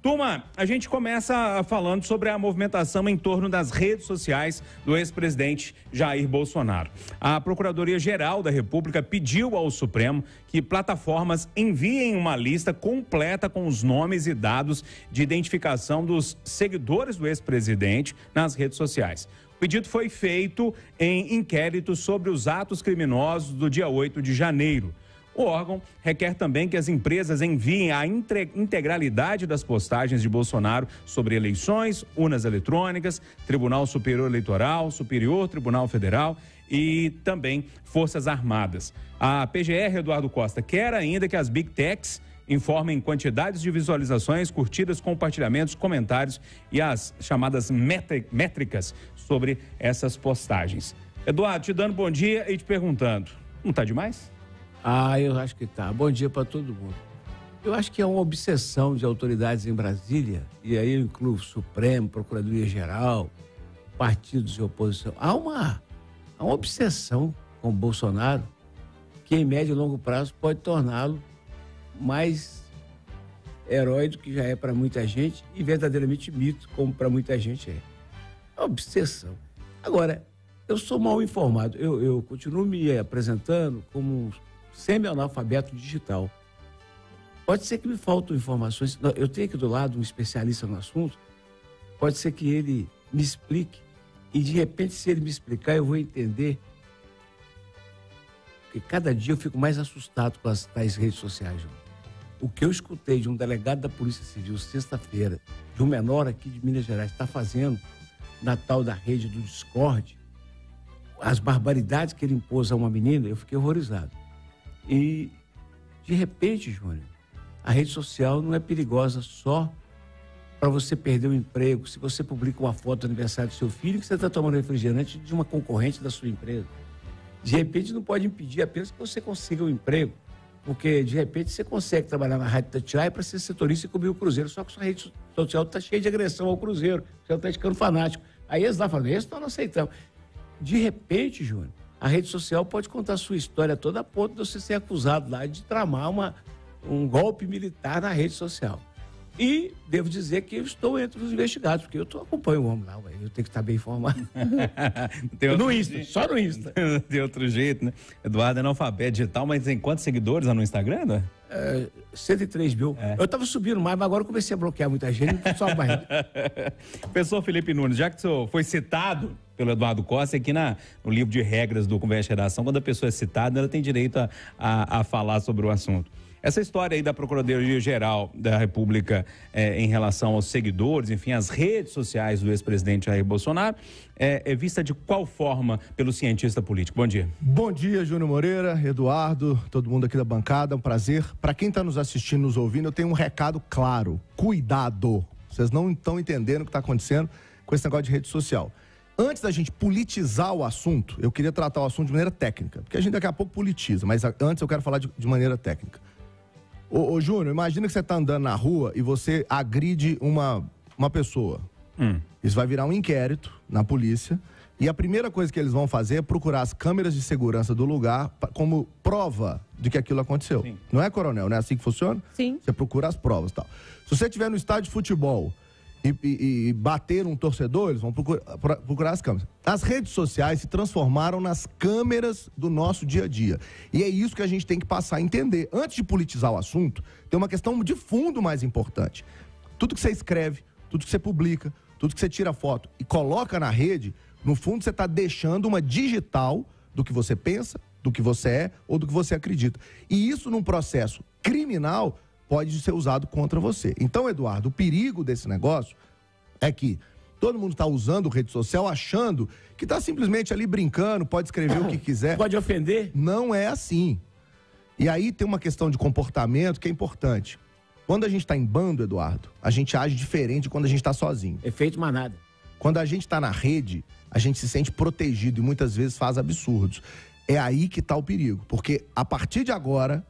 Turma, a gente começa falando sobre a movimentação em torno das redes sociais do ex-presidente Jair Bolsonaro. A Procuradoria-Geral da República pediu ao Supremo que plataformas enviem uma lista completa com os nomes e dados de identificação dos seguidores do ex-presidente nas redes sociais. O pedido foi feito em inquérito sobre os atos criminosos do dia 8 de janeiro. O órgão requer também que as empresas enviem a integralidade das postagens de Bolsonaro sobre eleições, urnas eletrônicas, Tribunal Superior Eleitoral, Superior Tribunal Federal e também Forças Armadas. A PGR, Eduardo Costa, quer ainda que as Big Techs informem quantidades de visualizações, curtidas, compartilhamentos, comentários e as chamadas métricas sobre essas postagens. Eduardo, te dando bom dia e te perguntando, não está demais? Eu acho que tá. Bom dia para todo mundo. Eu acho que é uma obsessão de autoridades em Brasília, e aí eu incluo o Supremo, Procuradoria-Geral, partidos de oposição. Há uma obsessão com o Bolsonaro que, em médio e longo prazo, pode torná-lo mais herói do que já é para muita gente e verdadeiramente mito, como para muita gente é. É uma obsessão. Agora, eu sou mal informado. Eu continuo me apresentando como um semi-analfabeto digital. Pode ser que me faltam informações. Eu tenho aqui do lado um especialista no assunto. Pode ser que ele me explique. E, de repente, se ele me explicar, eu vou entender. Porque cada dia eu fico mais assustado com as tais redes sociais. O que eu escutei de um delegado da Polícia Civil, sexta-feira, de um menor aqui de Minas Gerais, está fazendo na tal da rede do Discord, as barbaridades que ele impôs a uma menina, eu fiquei horrorizado. E, de repente, Júnior, a rede social não é perigosa só para você perder o emprego. Se você publica uma foto do aniversário do seu filho, que você está tomando refrigerante de uma concorrente da sua empresa. De repente, não pode impedir apenas que você consiga um emprego. Porque, de repente, você consegue trabalhar na Rádio Itatiaia para ser setorista e cobrir o Cruzeiro. Só que sua rede social está cheia de agressão ao Cruzeiro. Você está ficando fanático. Aí eles lá falam, esse nós não aceitamos. De repente, Júnior, a rede social pode contar a sua história toda a ponto de você ser acusado lá de tramar um golpe militar na rede social. E devo dizer que eu estou entre os investigados, porque eu acompanho o homem lá, eu tenho que estar bem informado. No Insta, só no Insta. De outro jeito, né? Eduardo é analfabeto digital, mas tem quantos seguidores lá no Instagram, né? 103 mil. Eu estava subindo mais, mas agora eu comecei a bloquear muita gente, não sobe mais. Professor Felipe Nunes, já que o senhor foi citado pelo Eduardo Costa aqui no livro de regras do Conversa de Redação, quando a pessoa é citada, ela tem direito a falar sobre o assunto. Essa história aí da Procuradoria-Geral da República em relação aos seguidores, enfim, as redes sociais do ex-presidente Jair Bolsonaro, é vista de qual forma pelo cientista político? Bom dia. Bom dia, Júnior Moreira, Eduardo, todo mundo aqui da bancada, é um prazer. Para quem está nos assistindo, nos ouvindo, eu tenho um recado claro. Cuidado! Vocês não estão entendendo o que está acontecendo com esse negócio de rede social. Antes da gente politizar o assunto, eu queria tratar o assunto de maneira técnica, porque a gente daqui a pouco politiza, mas antes eu quero falar de maneira técnica. Ô Júnior, imagina que você está andando na rua e você agride uma pessoa. Isso vai virar um inquérito na polícia e a primeira coisa que eles vão fazer é procurar as câmeras de segurança do lugar como prova de que aquilo aconteceu. Sim. Não é, coronel? Não é assim que funciona? Sim. Você procura as provas e tal. Se você estiver no estádio de futebol e bater um torcedor, eles vão procurar as câmeras. As redes sociais se transformaram nas câmeras do nosso dia a dia. E é isso que a gente tem que passar a entender. Antes de politizar o assunto, tem uma questão de fundo mais importante. Tudo que você escreve, tudo que você publica, tudo que você tira foto e coloca na rede, no fundo você está deixando uma digital do que você pensa, do que você é ou do que você acredita. E isso num processo criminal pode ser usado contra você. Então, Eduardo, o perigo desse negócio é que todo mundo está usando rede social achando que está simplesmente ali brincando, pode escrever o que quiser. Pode ofender? Não é assim. E aí tem uma questão de comportamento que é importante. Quando a gente está em bando, Eduardo, a gente age diferente de quando a gente está sozinho. Efeito manada. Quando a gente está na rede, a gente se sente protegido e muitas vezes faz absurdos. É aí que está o perigo. Porque a partir de agora,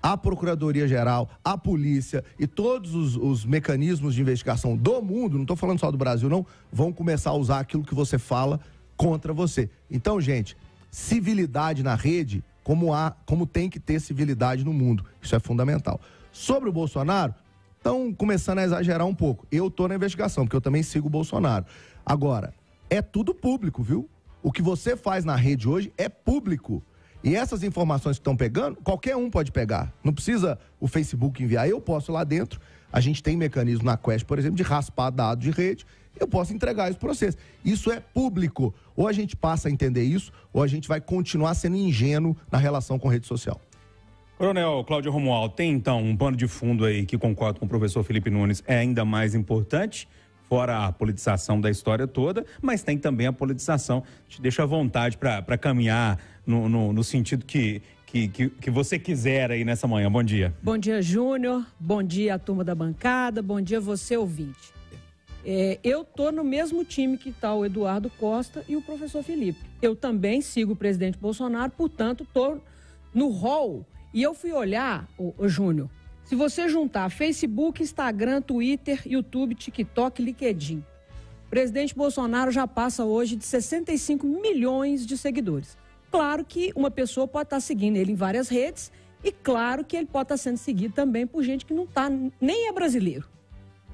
a Procuradoria-Geral, a polícia e todos os mecanismos de investigação do mundo, não estou falando só do Brasil não, vão começar a usar aquilo que você fala contra você. Então, gente, civilidade na rede, como tem que ter civilidade no mundo. Isso é fundamental. Sobre o Bolsonaro, estão começando a exagerar um pouco. Eu estou na investigação, porque eu também sigo o Bolsonaro. Agora, é tudo público, viu? O que você faz na rede hoje é público. E essas informações que estão pegando, qualquer um pode pegar. Não precisa o Facebook enviar. Eu posso lá dentro. A gente tem mecanismo na Quest, por exemplo, de raspar dados de rede. Eu posso entregar isso para vocês. Isso é público. Ou a gente passa a entender isso, ou a gente vai continuar sendo ingênuo na relação com rede social. Coronel Cláudio Romualdo, tem então um pano de fundo aí que concordo com o professor Felipe Nunes, é ainda mais importante, fora a politização da história toda, mas tem também a politização. Te deixa à vontade para caminhar no sentido que você quiser aí nessa manhã. Bom dia. Bom dia, Júnior. Bom dia à turma da bancada. Bom dia você, ouvinte. Eu tô no mesmo time que está o Eduardo Costa e o professor Felipe. Eu também sigo o presidente Bolsonaro, portanto, tô no hall. E eu fui olhar, ô Júnior, se você juntar Facebook, Instagram, Twitter, YouTube, TikTok, LinkedIn, o presidente Bolsonaro já passa hoje de 65 milhões de seguidores. Claro que uma pessoa pode estar seguindo ele em várias redes e claro que ele pode estar sendo seguido também por gente que não está, nem é brasileiro.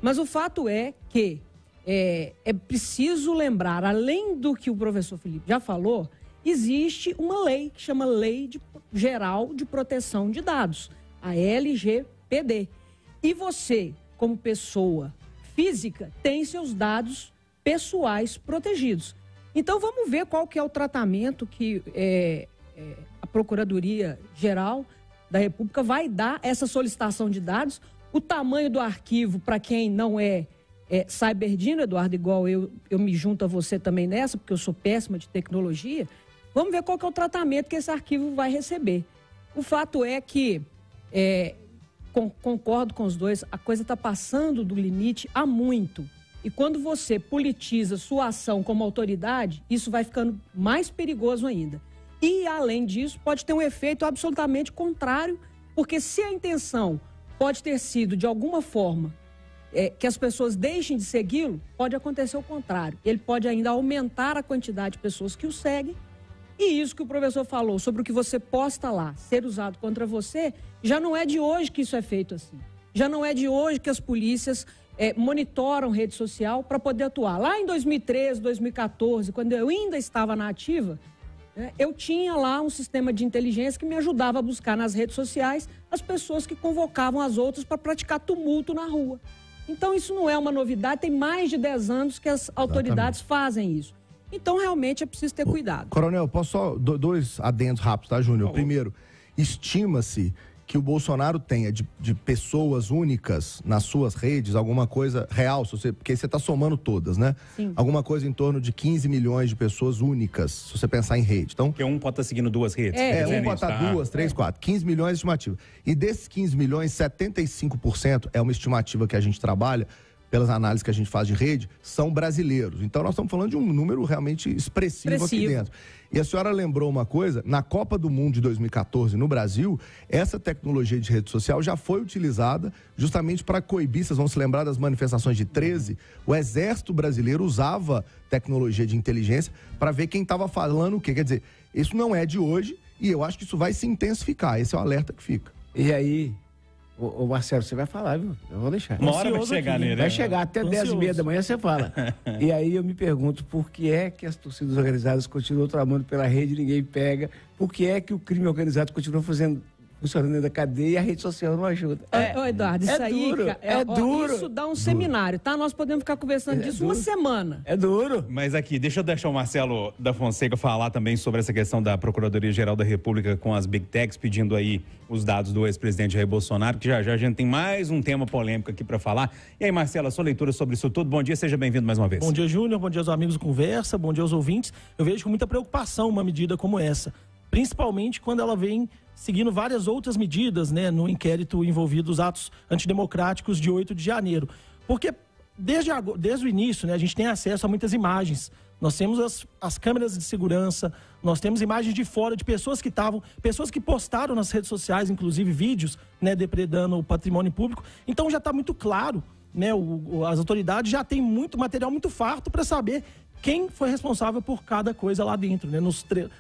Mas o fato é que é preciso lembrar, além do que o professor Felipe já falou, existe uma lei que chama Lei Geral de Proteção de Dados, a LGPD. E você, como pessoa física, tem seus dados pessoais protegidos. Então, vamos ver qual que é o tratamento que a Procuradoria-Geral da República vai dar a essa solicitação de dados, o tamanho do arquivo, para quem não é cyberdino, Eduardo, igual eu me junto a você também nessa, porque eu sou péssima de tecnologia. Vamos ver qual que é o tratamento que esse arquivo vai receber. O fato é que, concordo com os dois, a coisa está passando do limite há muito. E quando você politiza sua ação como autoridade, isso vai ficando mais perigoso ainda. E, além disso, pode ter um efeito absolutamente contrário, porque se a intenção pode ter sido, de alguma forma, que as pessoas deixem de segui-lo, pode acontecer o contrário. Ele pode ainda aumentar a quantidade de pessoas que o seguem. E isso que o professor falou, sobre o que você posta lá, ser usado contra você, já não é de hoje que isso é feito assim. Já não é de hoje que as polícias monitoram rede social para poder atuar. Lá em 2013, 2014, quando eu ainda estava na ativa, eu tinha lá um sistema de inteligência que me ajudava a buscar nas redes sociais as pessoas que convocavam as outras para praticar tumulto na rua. Então, isso não é uma novidade, tem mais de 10 anos que as autoridades fazem isso. Então, realmente, é preciso ter cuidado. Coronel, posso só dois adendos rápidos, tá, Júnior? Primeiro, estima-se que o Bolsonaro tenha de pessoas únicas nas suas redes, alguma coisa real, porque você está somando todas, né? Sim. Alguma coisa em torno de 15 milhões de pessoas únicas, se você pensar em rede. Então, porque um pode estar seguindo duas redes. Um pode estar duas, três, quatro. 15 milhões de estimativa. E desses 15 milhões, 75% é uma estimativa que a gente trabalha, pelas análises que a gente faz de rede, são brasileiros. Então, nós estamos falando de um número realmente expressivo aqui dentro. E a senhora lembrou uma coisa, na Copa do Mundo de 2014, no Brasil, essa tecnologia de rede social já foi utilizada justamente para coibir, vocês vão se lembrar das manifestações de 13, o Exército Brasileiro usava tecnologia de inteligência para ver quem estava falando o quê. Quer dizer, isso não é de hoje e eu acho que isso vai se intensificar, esse é o alerta que fica. E aí... Ô Marcelo, você vai falar, viu? Eu vou deixar. Uma hora vai chegar nele. Vai chegar, até 10h30 da manhã você fala. E aí eu me pergunto, por que é que as torcidas organizadas continuam tramando pela rede e ninguém pega? Por que é que o crime organizado continua funcionando dentro da cadeia e a rede social não ajuda? Eduardo, isso aí, duro, cara, é duro. Isso dá um seminário, tá? Nós podemos ficar conversando disso duro. uma semana. É duro. Mas aqui, deixa eu deixar o Marcelo da Fonseca falar também sobre essa questão da Procuradoria-Geral da República com as Big Techs, pedindo aí os dados do ex-presidente Jair Bolsonaro, que já a gente tem mais um tema polêmico aqui para falar. E aí, Marcelo, a sua leitura sobre isso tudo. Bom dia, seja bem-vindo mais uma vez. Bom dia, Júnior. Bom dia aos amigos do Conversa. Bom dia aos ouvintes. Eu vejo com muita preocupação uma medida como essa, principalmente quando ela vem seguindo várias outras medidas, né, no inquérito envolvido os atos antidemocráticos de 8 de janeiro. Porque desde o início, né, a gente tem acesso a muitas imagens. Nós temos as câmeras de segurança, nós temos imagens de fora de pessoas que postaram nas redes sociais, inclusive vídeos, né, depredando o patrimônio público. Então já está muito claro, né, as autoridades já têm muito material, muito farto para saber quem foi responsável por cada coisa lá dentro, né,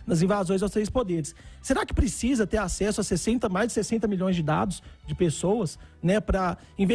nas invasões aos 3 poderes. Será que precisa ter acesso a mais de 60 milhões de dados de pessoas, né, para investigar?